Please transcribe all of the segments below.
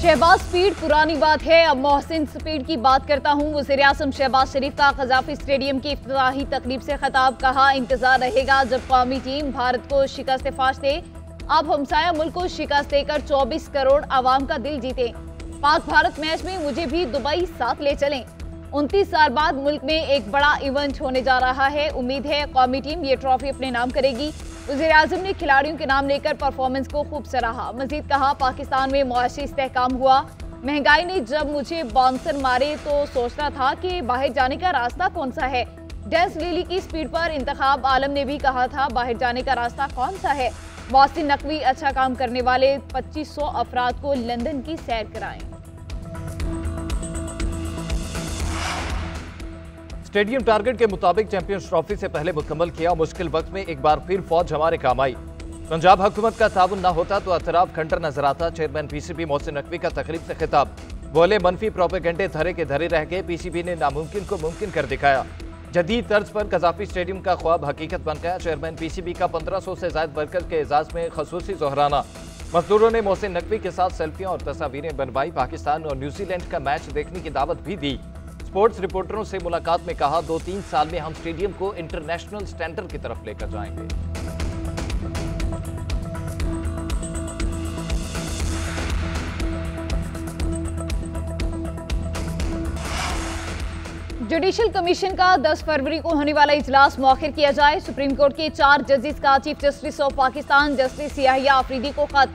Shahbaz speed पुरानी बात है, अब मोहसिन स्पीड की बात करता हूँ। वज़ीर-ए-आज़म शहबाज शरीफ का कज़ाफ़ी स्टेडियम की इफ्तिताही तकरीब से खिताब, कहा इंतजार रहेगा जब कौमी टीम भारत को शिकस्त फाश दे। अब हमसाया मुल्क को शिकस्त देकर 24 करोड़ आवाम का दिल जीते। पाक भारत मैच में मुझे भी दुबई साथ ले चलें। 29 साल बाद मुल्क में एक बड़ा इवेंट होने जा रहा है। उम्मीद है कौमी टीम ये ट्रॉफी अपने नाम करेगी। वज़ीर-ए-आज़म ने खिलाड़ियों के नाम लेकर परफॉर्मेंस को खूब सराहा। मजीद कहा, पाकिस्तान में मुआशी इस्तेहकाम हुआ। महंगाई ने जब मुझे बाउंसर मारे तो सोचना था कि बाहर जाने का रास्ता कौन सा है। डेंस लिली की स्पीड पर इंतखाब आलम ने भी कहा था, बाहर जाने का रास्ता कौन सा है। मोहसिन नकवी अच्छा काम करने वाले 2500 अफराद को लंदन की सैर कराएं। स्टेडियम टारगेट के मुताबिक चैंपियंस ट्रॉफी से पहले मुकम्मल किया। मुश्किल वक्त में एक बार फिर फौज हमारे काम आई। पंजाब हुकूमत का ताउन न होता तो अतराफ खंडर नजर आता। चेयरमैन पीसीबी मोहसिन नकवी का तकरीब से खिताब, बोले मनफी प्रोपेगेंडे धरे के धरे रह गए, पीसीबी ने नामुमकिन को मुमकिन कर दिखाया। जदीद तर्ज पर कज़ाफ़ी स्टेडियम का ख्वाब हकीकत बन गया। चेयरमैन पीसीबी का 1500 से ज्यादा वर्कर के एजाज में खसूसी जोहराना। मजदूरों ने मोहसिन नकवी के साथ सेल्फियां और तस्वीरें बनवाई। पाकिस्तान और न्यूजीलैंड का मैच देखने की दावत भी दी। स्पोर्ट्स रिपोर्टरों से मुलाकात में कहा, 2-3 साल में हम स्टेडियम को इंटरनेशनल स्टैंडर्ड की तरफ लेकर जाएंगे। जुडिशल कमीशन का 10 फरवरी को होने वाला इजलास मौखिर किया जाए। सुप्रीम कोर्ट के 4 जजेस का chief justice of Pakistan justice Yahya Afridi को खत।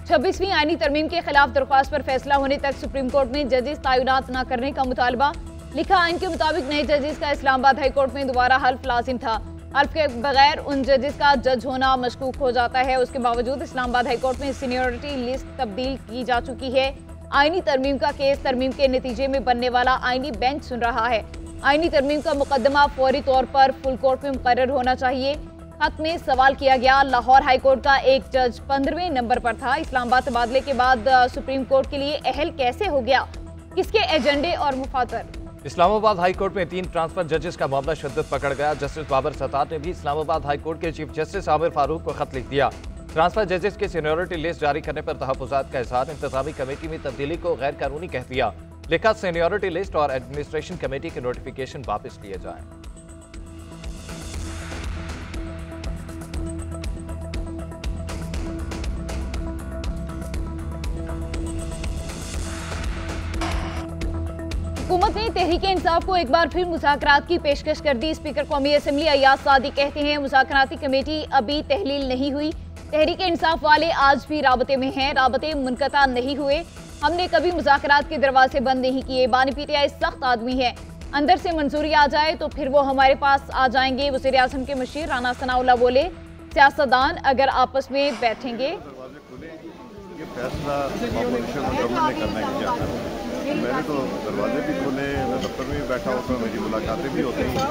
26वीं आईनी तरमीम के खिलाफ दरख्वास्त पर फैसला होने तक सुप्रीम कोर्ट में जजेस तैनात न करने का मुतालबा। लिखा, आइन के मुताबिक नए जजेस का इस्लामाबाद हाई कोर्ट में दोबारा हल्फ लाजिम था। हल्फ के बगैर उन जजेस का जज होना मशकूक हो जाता है। उसके बावजूद इस्लामाबाद हाई कोर्ट में सीनियरिटी लिस्ट तब्दील की जा चुकी है। आईनी तरमीम का केस तरमीम के नतीजे में बनने वाला आईनी बेंच सुन रहा है। आईनी तरमीम का मुकदमा फौरी तौर पर फुल कोर्ट में मुकर्रर होना चाहिए। खत में सवाल किया गया, लाहौर हाई कोर्ट का एक जज 15वें नंबर पर था। इस्लामाबाद तबादले के बाद सुप्रीम कोर्ट के लिए अहल कैसे हो गया, किसके एजेंडे और मुफातर। इस्लामाबाद हाई कोर्ट में 3 ट्रांसफर जजेस का मामला शिद्दत पकड़ गया। जस्टिस बाबर सत्तार ने भी इस्लामाबाद हाई कोर्ट के चीफ जस्टिस आमिर फारूक को खत लिख दिया। ट्रांसफर जजेस के सीनियरिटी लिस्ट जारी करने पर तहफ़्फ़ुज़ात का इज़हार। इंतज़ामी कमेटी में तब्दीली को गैर कानूनी कह दिया। लिखा, सीनियरिटी लिस्ट और एडमिनिस्ट्रेशन कमेटी के नोटिफिकेशन वापस लिए जाएं। हुकूमत ने तहरीके इंसाफ को एक बार फिर मुज़ाकरात की पेशकश कर दी। स्पीकर कौमी असम्बली अयाज सादिक कहते हैं, मुज़ाकराती कमेटी अभी तहलील नहीं हुई। तहरीके इंसाफ वाले आज भी राबते में हैं, राबते मुनक़ता नहीं हुए। हमने कभी मुज़ाकरात के दरवाजे बंद नहीं किए। बानी पीटीआई सख्त आदमी है, अंदर से मंजूरी आ जाए तो फिर वो हमारे पास आ जाएंगे। वज़ीर-ए-आज़म के मशीर राना सनाउल्लाह बोले, सियासतदान अगर आपस में बैठेंगे मैंने तो दरवाजे भी खोले, मैं दफ्तर में भी बैठा होता हूँ, मेरी मुलाकातें भी होती हैं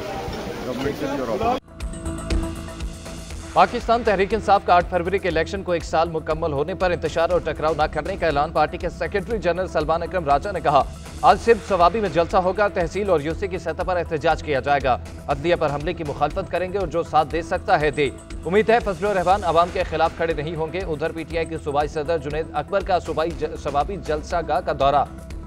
गवर्नमेंट से भी और पाकिस्तान तहरीक इंसाफ का 8 फरवरी के इलेक्शन को 1 साल मुकम्मल होने पर इंतशार और टकराव न करने का ऐलान। पार्टी के सेक्रेटरी जनरल सलमान अकरम राजा ने कहा, आज सिर्फ सवाबी में जलसा होगा, तहसील और यूसी की सतह पर एहतजाज किया जाएगा। अदलिया पर हमले की मुखालफत करेंगे और जो साथ दे सकता है दे। उम्मीद है फजल रहमान अवाम के खिलाफ खड़े नहीं होंगे। उधर पीटीआई के सूबाई सदर जुनैद अकबर का सूबाई सवाबी जलसागाह का दौरा,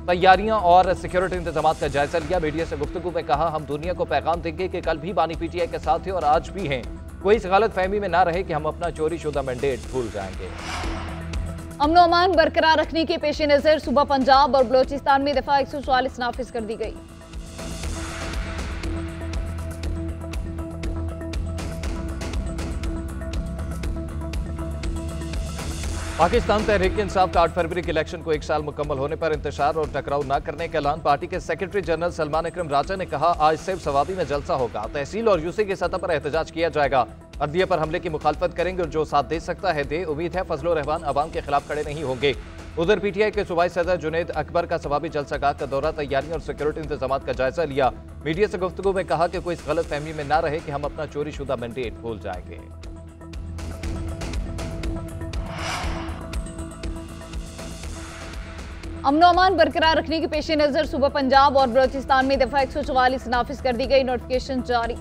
तैयारियां और सिक्योरिटी इंतजाम का जायजा लिया। मीडिया से गुफ्तगू में कहा, हम दुनिया को पैगाम देंगे कि कल भी बानी पीटीआई के साथ थे और आज भी हैं। कोई इस गलत फहमी में ना रहे कि हम अपना चोरी शुदा मैंडेट भूल जाएंगे। अमन और अमान बरकरार रखने के पेश नजर सूबा पंजाब और बलोचिस्तान में दफा 144 नाफिज कर दी गई। पाकिस्तान तहरीक इंसाफ का 8 फरवरी के इलेक्शन को 1 साल मुकम्मल होने पर इंतशार और टकराव न करने का ऐलान। पार्टी के सेक्रेटरी जनरल सलमान अकरम राजा ने कहा, आज सिर्फ सवाबी में जलसा होगा, तहसील और यूसी की सतह पर एहतजाज किया जाएगा। अदलिया पर हमले की मुखालफत करेंगे और जो साथ दे सकता है दे। उम्मीद है फजल रहमान अवाम के खिलाफ खड़े नहीं होंगे। उधर पीटीआई के सूबाई सदर जुनैद अकबर का सवाबी जलसागाह का दौरा, तैयारियों और सिक्योरिटी इंतजाम का जायजा लिया। मीडिया से गुफ्तगू में कहा कि कोई इस गलत फहमी में ना रहे कि हम अपना चोरी शुदा मैंडेट भूल जाएंगे। अमन अमान बरकरार रखने के पेश नजर सूबा पंजाब और बलोचिस्तान में दफा 144 नाफिज कर दी गई। नोटिफिकेशन जारी।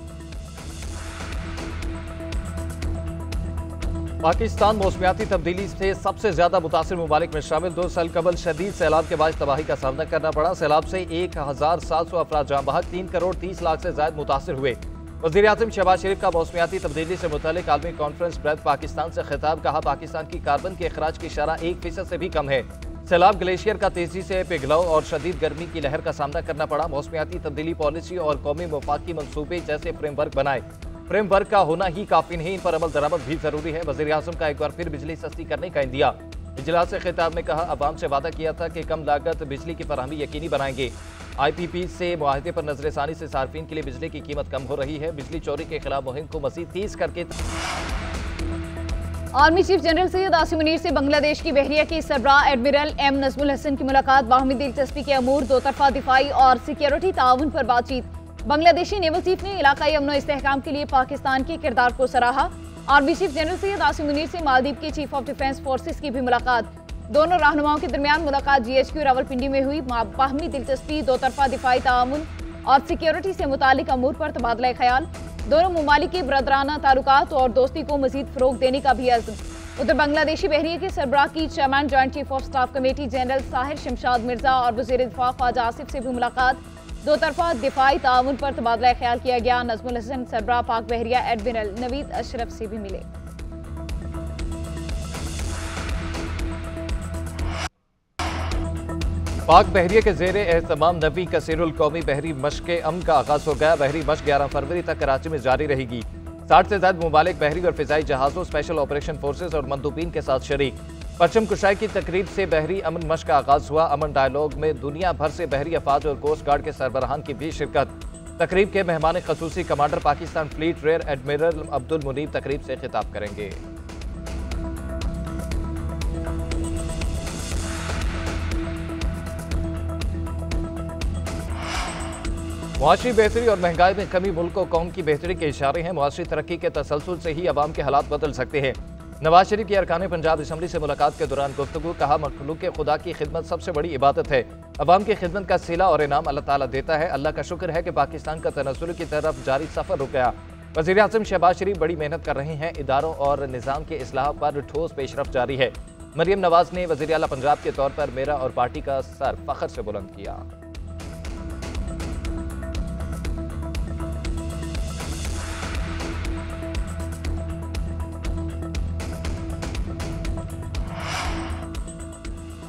पाकिस्तान मौसमियाती तब्दीली से सबसे ज्यादा मुतासिर ममालिक में शामिल। 2 साल कबल शदीद सैलाब के बाद तबाही का सामना करना पड़ा। सैलाब से 1700 अफराद जाँ बहक, 3 करोड़ 30 लाख से ज्यादा मुतासिर हुए। वज़ीर आज़म शहबाज शरीफ का मौसमियाती तब्दीली से मुतालिक आलमी कॉन्फ्रेंस ब्रेथ पाकिस्तान से खिताब। कहा, पाकिस्तान की कार्बन के अखराज की शरह 1% से भी कम है। सैलाब, ग्लेशियर का तेजी से पिघलाव और शदीद गर्मी की लहर का सामना करना पड़ा। मौसमियाती तब्दीली पॉलिसी और कौमी वफाकी मनसूबे जैसे फ्रेमवर्क बनाए। फ्रेमवर्क का होना ही काफी नहीं, इन पर अमल दरामद भी जरूरी है। वज़ीर आज़म का एक बार फिर बिजली सस्ती करने का इंदिया। इजलास से खिताब में कहा, अवाम से वादा किया था कि कम लागत बिजली की फराहमी यकीनी बनाएंगे। IPP से मुआहदे पर नजरसानी से सार्फिन के लिए बिजली की कीमत कम हो रही है। बिजली चोरी के खिलाफ मुहिम को मजीद तेज करके। Army chief general Syed Asim Munir से बांग्लादेश की बहरिया के सरबराह एडमिरल M नजमुल हसन की मुलाकात। बाहमी दिलचस्पी के अमूर, दो तरफा दिफाई और सिक्योरिटी ताउन पर बातचीत। बांग्लादेशी नेवल चीफ ने इलाकाई अमन इस्तेहकाम के लिए पाकिस्तान के किरदार को सराहा। Army chief general Syed Asim Munir से मालदीव के चीफ ऑफ डिफेंस फोर्सेस की भी मुलाकात। दोनों रहनुमाओं के दरमियान मुलाकात GHQ रावलपिंडी में हुई। बाहमी दिलचस्पी, दो तरफा दिफाई ताउन और सिक्योरिटी से मुतालिक अमूर पर तबादला ख्याल। दोनों ममालिक के बरदराना ताल्लुकात और दोस्ती को मजीद फरोग देने का भी अज़्म। उधर बांग्लादेशी बहरिया के सरबराह की chairman joint chief of staff committee general Sahir Shamshad Mirza और वज़ीर दिफा ख्वाजा आसिफ से भी मुलाकात। दो तरफा दिफाई ताउन पर तबादला ख्याल किया गया। नजमुल हसन सरबराह पाक बहरिया एडमिरल नवीद अशरफ से भी मिले। पाक बहरिया के ज़ेरे एहतमाम नवी कसीरुल कौमी बहरी मश्क अमन का आगाज हो गया। बहरी मश्क 11 फरवरी तक कराची में जारी रहेगी। 60 से ज्यादा ममालिक बहरी और फिजाई जहाज़ों, स्पेशल ऑपरेशन फोर्सेज और मंदूबीन के साथ शरीक। परचम कुशाई की तकरीब से बहरी अमन मश्क का आगाज हुआ। अमन डायलॉग में दुनिया भर से बहरी अफवाज और कोस्ट गार्ड के सरबराहान की भी शिरकत। तकरीब के मेहमान खसूसी commander Pakistan fleet rear admiral Abdul Munib तकरीब से खिताब करेंगे। मुआशरी बेहतरी और महंगाई में कमी मुल्क को कौम की बेहतरी के इशारे हैं। मुआशरी तरक्की के तसलसल से ही अवाम के हालात बदल सकते हैं। नवाज शरीफ की अरकान पंजाब असम्बली से मुलाकात के दौरान गुफ्तगू। कहा, मखलूक खुदा की खिदमत सबसे बड़ी इबादत है। अवाम की खिदमत का सिला और इनाम अल्लाह ताला देता है। अल्लाह का शुक्र है कि पाकिस्तान का तनज़्ज़ुल की तरफ जारी सफर रुक गया। वज़ीर आज़म शहबाज शरीफ बड़ी मेहनत कर रहे हैं। इदारों और निज़ाम के इस्लाह पर ठोस पेशरफ जारी है। मरियम नवाज ने वज़ीर आला पंजाब के तौर पर मेरा और पार्टी का सर फख्र से बुलंद किया।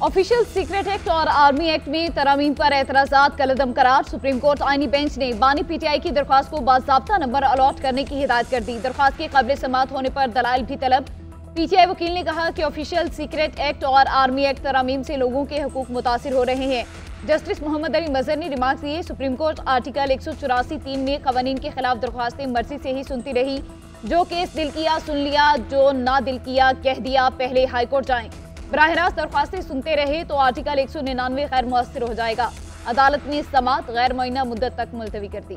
ऑफिशियल सीक्रेट एक्ट और आर्मी एक्ट में तरामीम पर एतराज़ात कलअदम करार। सुप्रीम कोर्ट आईनी बेंच ने बानी PTI की दरख्वास्त को बाज़ाब्ता नंबर अलॉट करने की हिदायत कर दी। दरख्वास्त के काबिल समाअत होने पर दलाइल भी तलब। PTI वकील ने कहा कि ऑफिशियल सीक्रेट एक्ट और आर्मी एक्ट तरामीम से लोगों के हुकूक मुतासिर हो रहे हैं। जस्टिस मोहम्मद अली मजहर ने रिमार्क दिए, सुप्रीम कोर्ट आर्टिकल 184(3) में कवानीन के खिलाफ दरख्वास्तें मर्जी से ही सुनती रही। जो केस दिल किया सुन लिया, जो ना दिल किया कह दिया, पहले हाईकोर्ट जाएं। बराह रास्त दरख्वास्तें सुनते रहे तो आर्टिकल 199 गैर मुअस्सिर हो जाएगा। अदालत ने समाअत गैर मुअय्यना मुद्दत तक मुलतवी कर दी।